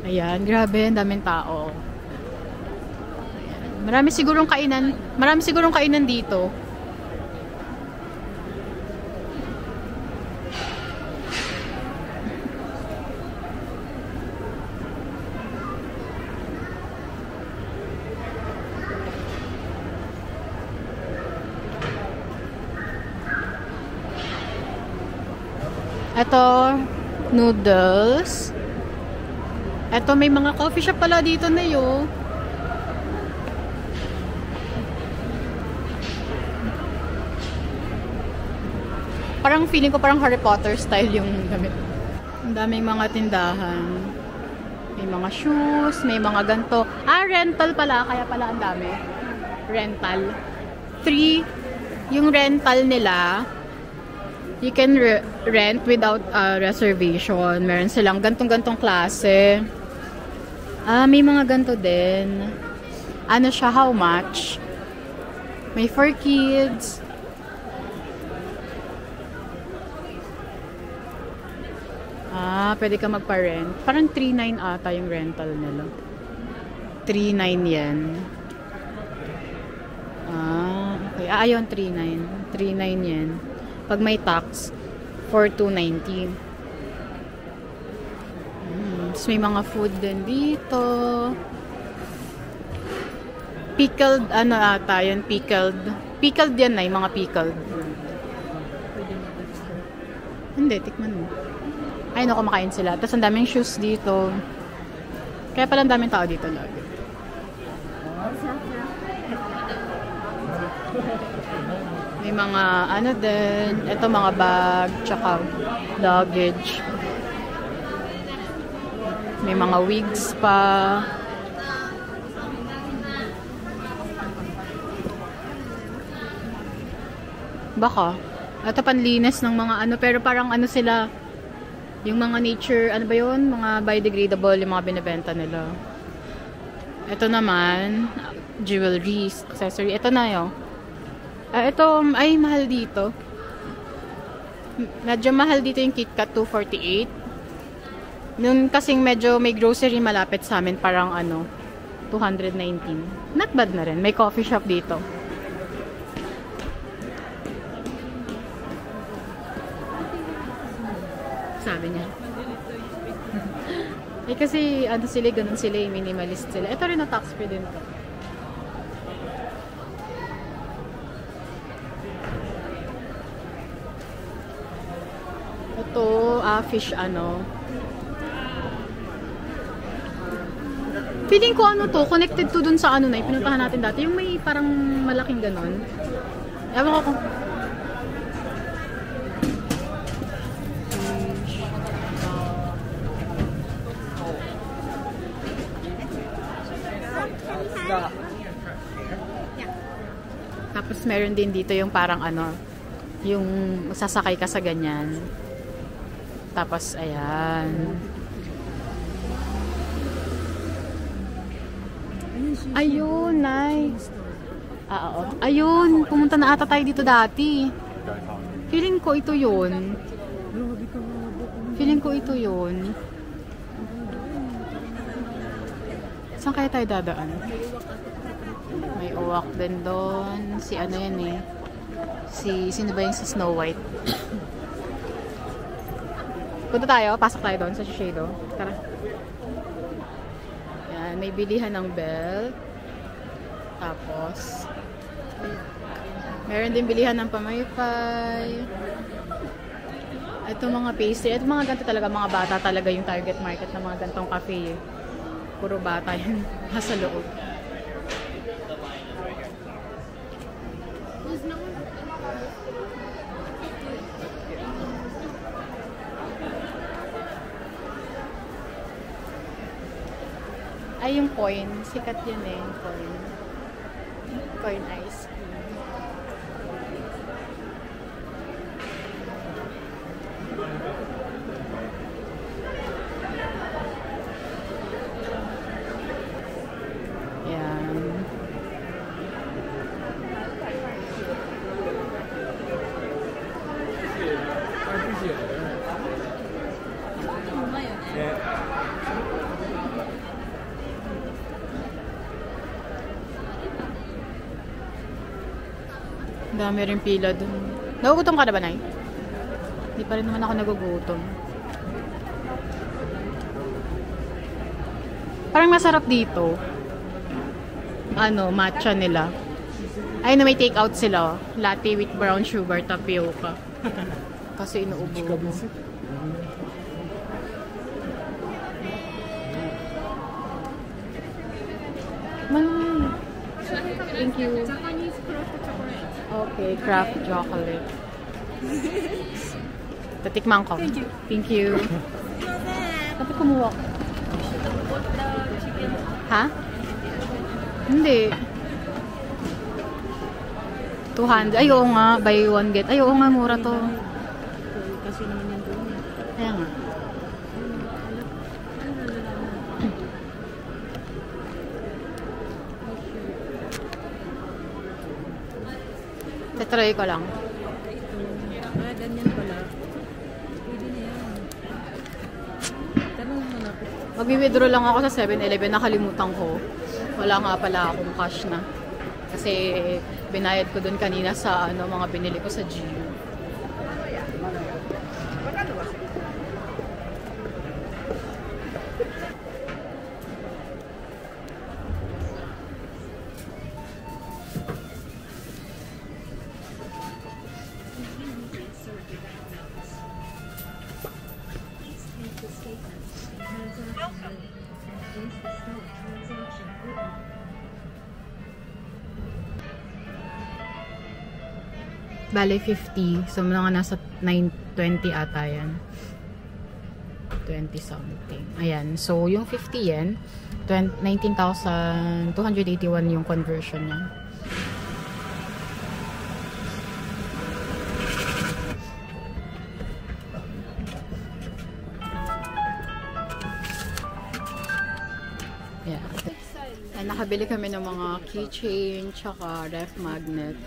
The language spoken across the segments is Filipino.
Ayan, grabe, ang daming tao. Ayan. Marami sigurong kainan dito. Ito, noodles. Ito, may mga coffee shop pala dito na yun. Parang feeling ko parang Harry Potter style yung gamit. Ang daming mga tindahan. May mga shoes, may mga ganto. Rental pala. Kaya pala ang dami. Rental. 3, yung rental nila, you can rent without reservation. Meron silang gantong-gantong klase. May mga ganto din. Ano siya, how much? May for kids. Pwede ka magpa-rent. Parang 3.9 ata yung rental nila. 3.9 yan. Okay. Ayun, 3.9. 3.9 yan. Pag may tax, 4,290. So may mga food din dito. Pickled, ano ata yan? Pickled. Pickled yan na, yung mga pickled. Hindi, tikman mo. Ay, no, kumakain sila. Tapos ang daming shoes dito. Kaya pala ang daming tao dito lagi. May mga ano din. Ito mga bag, tsaka luggage. May mga wigs pa. Baka. Ito panlinis ng mga ano. Pero parang ano sila. Yung mga nature, ano ba yun? Mga biodegradable, yung mga binibenta nila. Ito naman, jewelry, accessory. Ito na yun. Ito, ay, mahal dito. Medyo mahal dito yung KitKat, 248. Noon kasing medyo may grocery malapit sa amin, parang ano, 219. Not bad na rin. May coffee shop dito. Sabi niya. Kasi ano sila, ganun sila, minimalist sila. Ito rin na tax free din to. Ito, fish ano. Feeling ko ano to, connected to dun sa ano na, pinuntahan natin dati. Yung may parang malaking ganun. Ewan ko kung tapos meron din dito yung parang ano, yung sasakay ka sa ganyan. Tapos ayan. Ayun, nice. Oo. Ayun, pumunta na ata tayo dito dati. Feeling ko ito yun. Feeling ko ito yun. Saan kaya tayo dadaan? May uwak din doon. Si ano yan eh. Sino ba yung sa Snow White? Punta tayo. Pasok tayo doon sa Shiseido. Tara. Yan. May bilihan ng belt. Tapos meron din bilihan ng pamaypay. Ito mga pastry. Ito mga ganito talaga. Mga bata talaga yung target market ng mga gantong cafe. Puro bata yun. Nasa loob. Ay, yung coin. Sikat yun eh. Coin. Coin ice cream. Dami rin pila dun. Nagugutom ka na ba, Nay? Hindi pa rin naman ako nagugutom. Parang masarap dito. Ano, matcha nila. Ay, na may take out sila. Latte with brown sugar, tapioca. Kasi inuubo. Thank you. Okay, craft chocolate. Tatikman ko. Thank you. Dapat kumuha ko. Ha? Hindi. 200. Ay, oo nga. Buy one get. Ay, oo nga. Mura to. Kasi naman yan doon. Kaya nga. Tatry ko lang. Ganyan pala. Pwede na yan. Tanong mo na po. Mag-withdraw lang ako sa 7-Eleven. Nakalimutan ko. Wala nga pala akong cash na. Kasi binayad ko dun kanina sa mga binili ko sa Gio. Bale, 50. So, mga nasa 920 ata yan. 20 something. Ayan. So, yung 50 yen, 19,281 yung conversion niya. Yeah. Ay, nakabili kami ng mga keychain, tsaka ref magnet.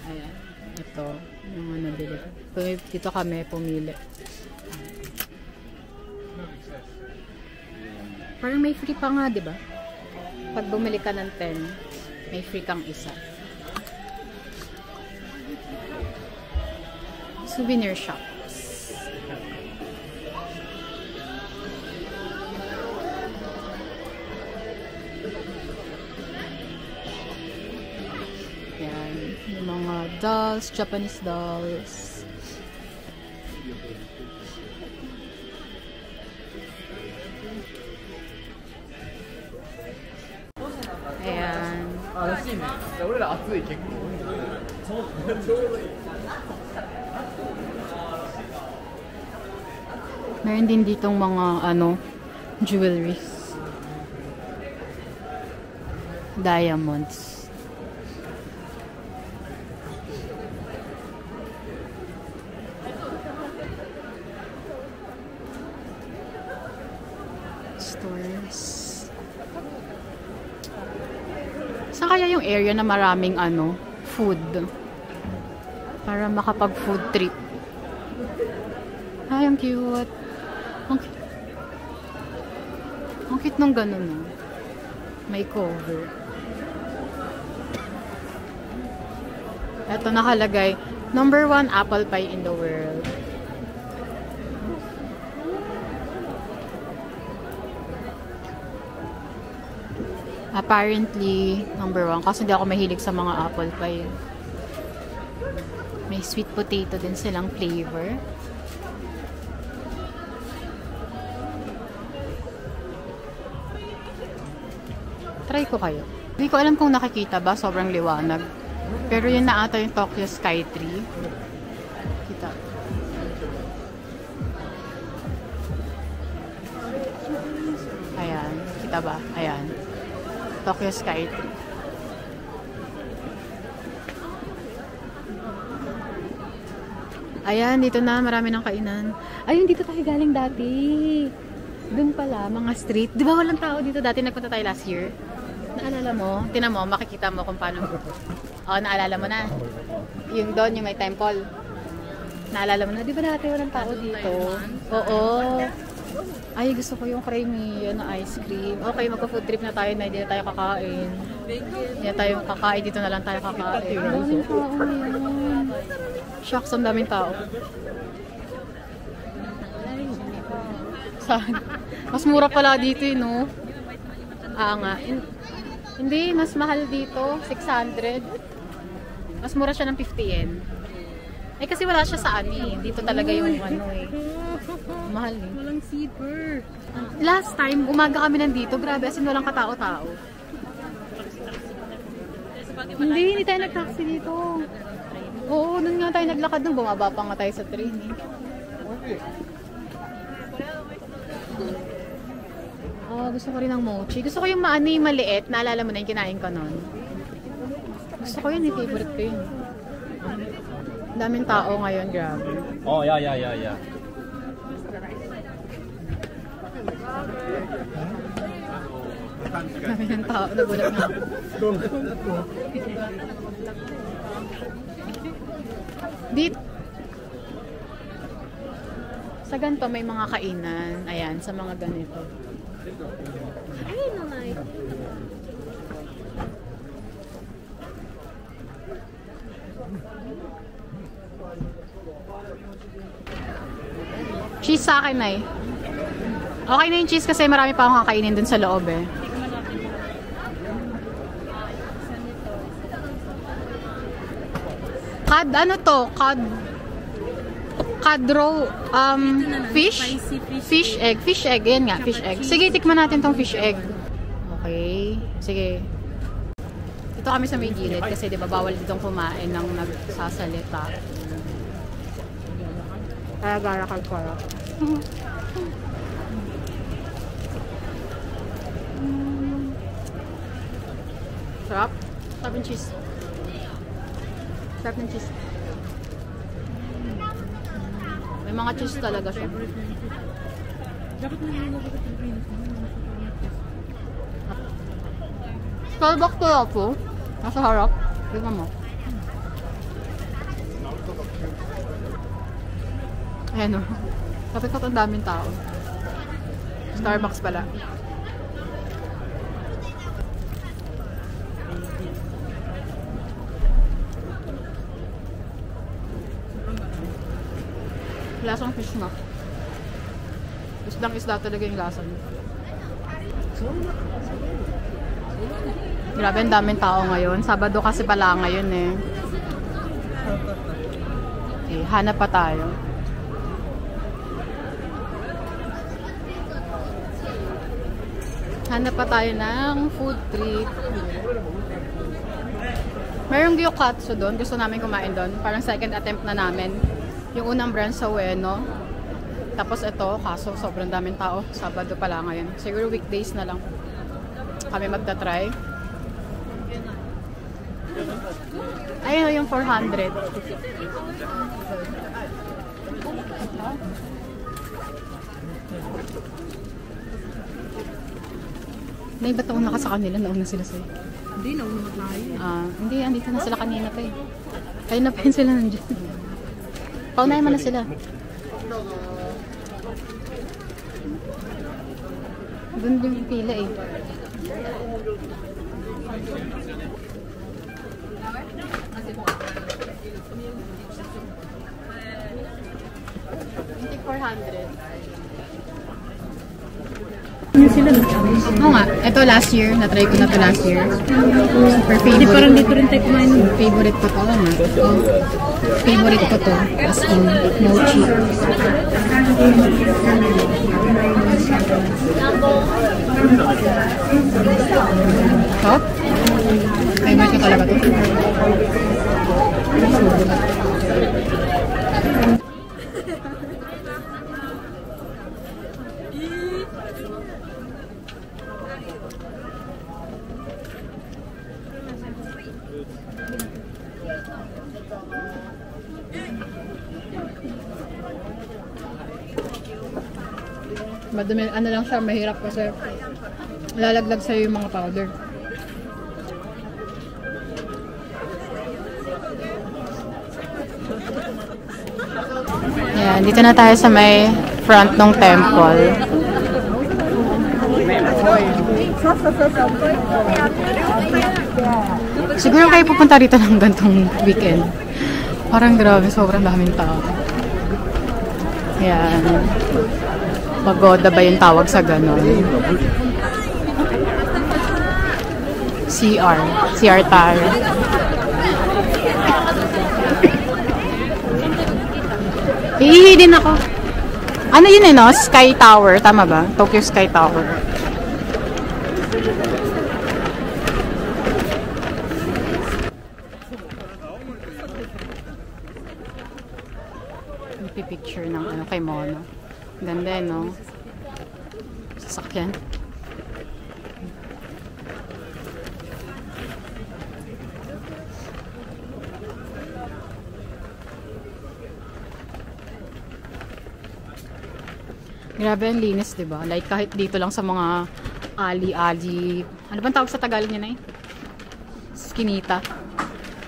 Ayan. Ito, yung mga nabili. Dito kami pumili. Parang may free pa nga, di ba? Pag bumili ka ng 10, may free kang isa. Souvenir shops. Yan. Yung mga dolls, Japanese dolls. Ayan. Meron din ditong mga jewelries. Diamonds. Stores. Saan kaya yung area na maraming food? Para makapag-food trip. Ay, ang cute. Ang cute nung ganun, May cover. Ito nakalagay, #1 apple pie in the world. Apparently, #1. Kasi hindi ako mahilig sa mga apple pie. May sweet potato din silang flavor. Try ko kayo. Hindi ko alam kung nakikita ba. Sobrang liwanag. Pero yun na ata yung Tokyo Skytree. Kita. Ayan. Kita ba? Ayan. Tokyo Skytree. Ayan, dito na. Marami ng kainan. Ayun, dito tayo galing dati. Doon pala, mga street. Di ba walang tao dito dati? Nagpunta tayo last year. Naalala mo? Tinan mo, makikita mo kung paano. Naalala mo na. Yung doon, yung may temple. Naalala mo na, di ba dati walang tao dito? Oo. Ay, gusto ko yung creamy ice cream. Okay, magpa-food trip na tayo na hindi na tayo kakain. Hindi na tayo kakain, dito na lang tayo kakain. Ang daming tao ngayon. Shucks, ang daming tao. Saan? Mas mura pala dito no? Nga. Hindi, mas mahal dito. 600. Mas mura siya ng 50 yen. Eh kasi wala siya sa dito talaga yung mahal eh. Walang zipper. Last time, umaga kami nandito. Grabe, as in walang katao-tao. Hindi tayo nag-taxi dito. Oo, nun nga tayo naglakad nung bumaba pa nga tayo sa train eh. Gusto ko rin ng mochi. Gusto ko yung maliit. Naalala mo na yung kinain ko nun. Gusto ko yun, favorite ko yun. Daming tao ngayon, grabe. Oh, yeah. Daming tao, nagulat na ako. Dito. Sa ganito may mga kainan. Ayan, sa mga ganito. Ay, nanay. Cheese sa akin, Nay. Okay na yung cheese kasi marami pa akong kakainin dun sa loob eh. Ano to? Kadro, fish egg, yan nga, fish egg. Sige, tikman natin tong fish egg. Okay, sige. Dito kami sa may gilid kasi di ba bawal ditong kumain ng nagsasalita. Kaya garakal ko. Sarap. Sarap ng cheese. Sarap ng cheese. May mga cheese talaga siya. Dapat nalilog ako ng green. Starbucks to ako. Nasa harap. Tignan mo. Ayan o. Kapit ko ang daming tao. Starbucks pala. Lasang fish na. Isdang-isda talaga yung lasa niya. Grabe, ang daming tao ngayon. Sabado kasi pala ngayon eh. Okay, hanap pa tayo. Hanap pa tayo ng food trip. Mayroong gyokatsu doon. Gusto namin kumain doon. Parang second attempt na namin. Yung unang brand sa Ueno. Tapos ito, kaso sobrang daming tao. Sabado pala ngayon. Siguro weekdays na lang kami magta-try. Ayun yung 400. May ba't ako naka sa kanila? Nauna sila sa'yo. Hindi, nauna na tayo. Hindi, andito na sila kanina pa eh. Kaya na pa yun sila nandiyan. Paunahin mo na sila. Doon yung pila eh. Oo nga, ito last year, na-try ko na to last year. Super favorite. Hindi, parang dito rin tayo kumain. Favorite ko to, nga. Favorite ko to, as in, mochi. Top? Favorite ko talaga to. Madumi, ano lang siya, mahirap kasi lalaglag sa'yo yung mga powder. Ayan, dito na tayo sa may front ng temple. Siguro kayo pupunta rito ng gantong weekend. Parang grabe, sobrang daming tao. Ayan. Pagoda ba yung tawag sa ganon? CR Tower. Iihi din ako. Ano yun eh, no? Sky Tower. Tama ba? Tokyo Sky Tower. Picture ng ano kay Mono. Ganda eh, no? Sasakyan. Grabe ang linis, diba? Like kahit dito lang sa mga ali-ali. Ano bang tawag sa Tagalog niya na eh? Skinita.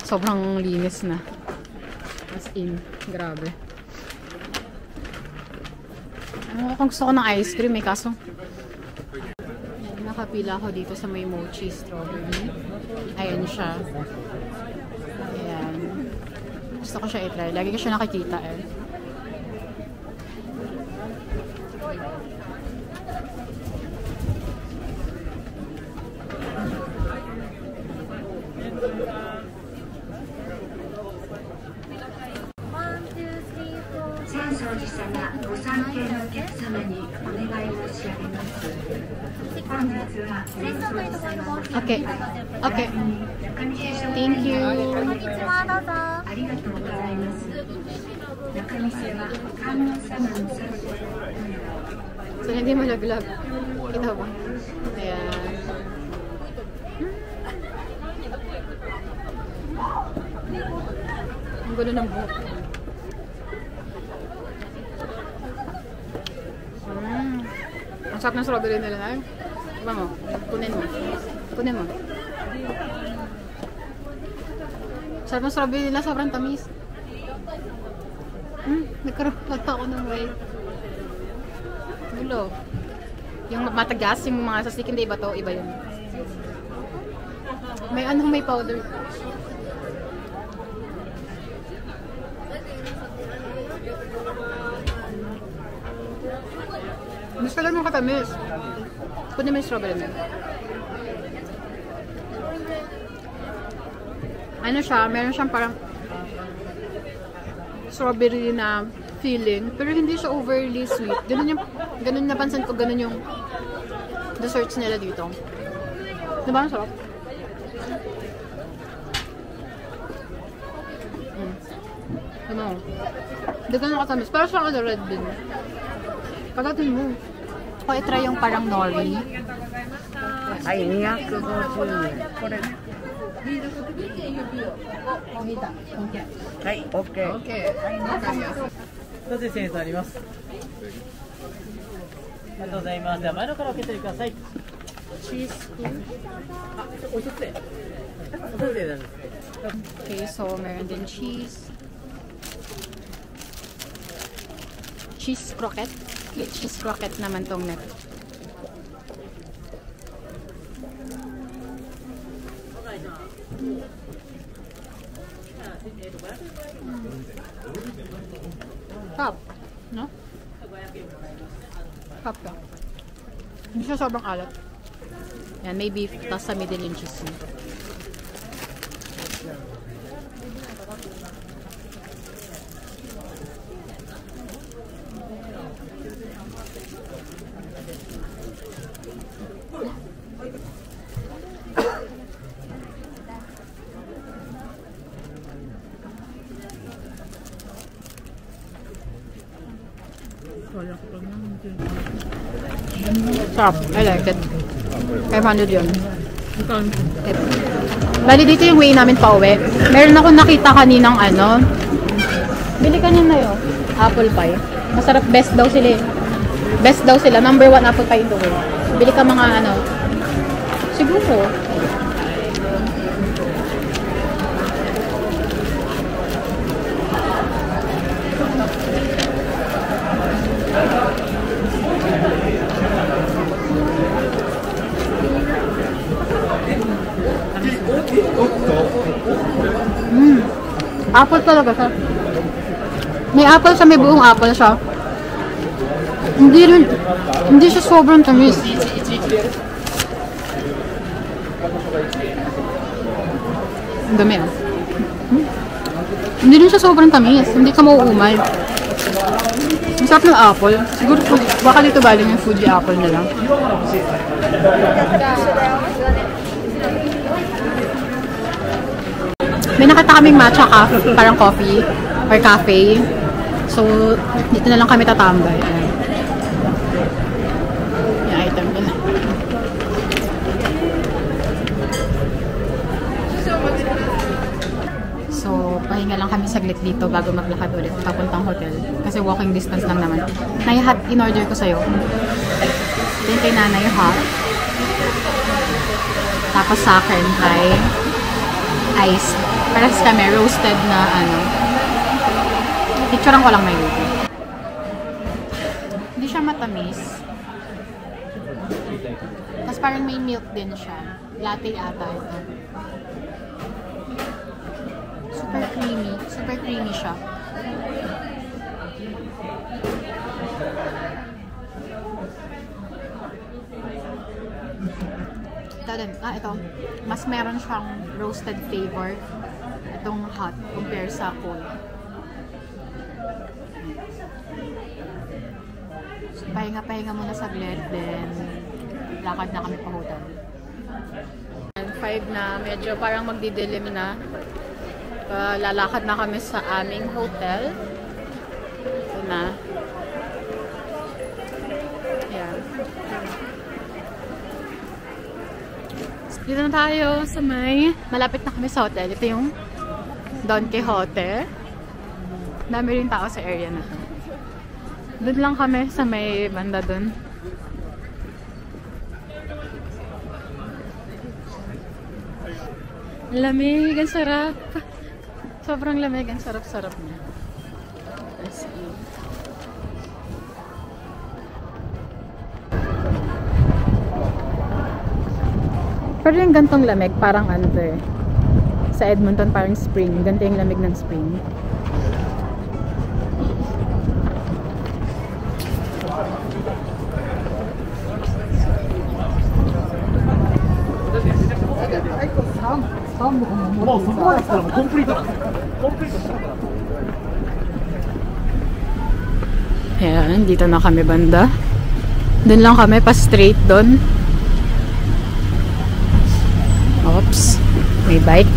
Sobrang linis na. As in, grabe. Ano kung gusto ko ng ice cream eh, kaso nakapila ako dito sa may mochi strawberry. Ayan siya. Ayan. Gusto ko siya i-try. Lagi ko siya nakikita eh. Okay. Okay. Thank you. So, hindi malaglag. Kita ba? Ayan. Ang gulo ng buhok. Ang sarap ng strawberry nila na yun. Diba mo? Kunin mo. Kunin mo. Sarap ng strawberry nila. Sobrang tamis. Nagkaroon ako ng weight. Gulo. Yung matagas, yung mga sa stick, hindi iba to. Iba yun. May ano, may powder. Mas ka lang yung katamis. Kunin mo yung strawberry na. Ano siya, meron siyang parang strawberry na feeling, pero hindi siya overly sweet. Ganun napansin ko, ganun yung desserts nila dito. Diba ang sarap? Ano? Hindi ganun katamis. Pero siya ano, red bean. Kagatin mo. Ako i-try yung parang nori. Ay, 250 yen. Kore.はい、OK。どうぞセンスあります。ありがとうございます。では前のから受け取りください。チーズ。あ、お一つで。お一つでなんですね。Okay, so meron din cheese. Cheese croquette. Okay, cheese croquette naman tong net. Pop, no? Pop ka. Hindi siya sobrang alat. Yan, may beef, tapos sa middle yung cheese. Sarap. I like it. 500 yun. Bali dito yung way namin pa uwi. Meron ako nakita kaninang ano. Bili ka niyan na yun. Apple pie. Masarap. Best daw sila. Best daw sila. Number 1 apple pie in the world. Bili ka mga ano. Siguro. Apple talaga siya. May apple siya, may buong apple siya. Hindi siya sobrang tamis. Ang dami ah. Hindi rin siya sobrang tamis. Hindi ka mauumay. Ang sarap ng apple. Siguro baka dito galing yung Fuji apple na lang. May nakita kaming matcha parang coffee or cafe. So, dito na lang kami tatambay. Yung item nila. So, pahinga lang kami saglit dito bago maglakad ulit papuntang hotel. Kasi walking distance lang naman. Nai-hot in-order ko sa'yo. Ito yung kay nanay hot. Tapos sa akin ay ice. Parang kami roasted na ano. Picturean ko lang may luto. Hindi siya matamis. Tapos parang may milk din siya. Latte ata ito. Super creamy. Super creamy siya. Ito. Mas meron siyang roasted flavor. Itong hot compare sa cold. So, pahinga muna saglit. Then, lakad na kami pa hotel. 5 na. Medyo parang magdidilim na. Lalakad na kami sa aming hotel. Ito na. Ayan. Dito na tayo sa may... Malapit na kami sa hotel. Ito yung Don Quixote. Dami rin tao sa area na to. Doon lang kami sa may banda doon. Lamig, ang sarap. Sobrang lamig, ang sarap-sarap niya. Let's see. Pero yung gantong lamig, parang ano to eh. Sa Edmonton, parang spring. Ganito yung lamig ng spring. Ayan, dito na kami banda. Doon lang kami, pa straight doon. Oops, may bike.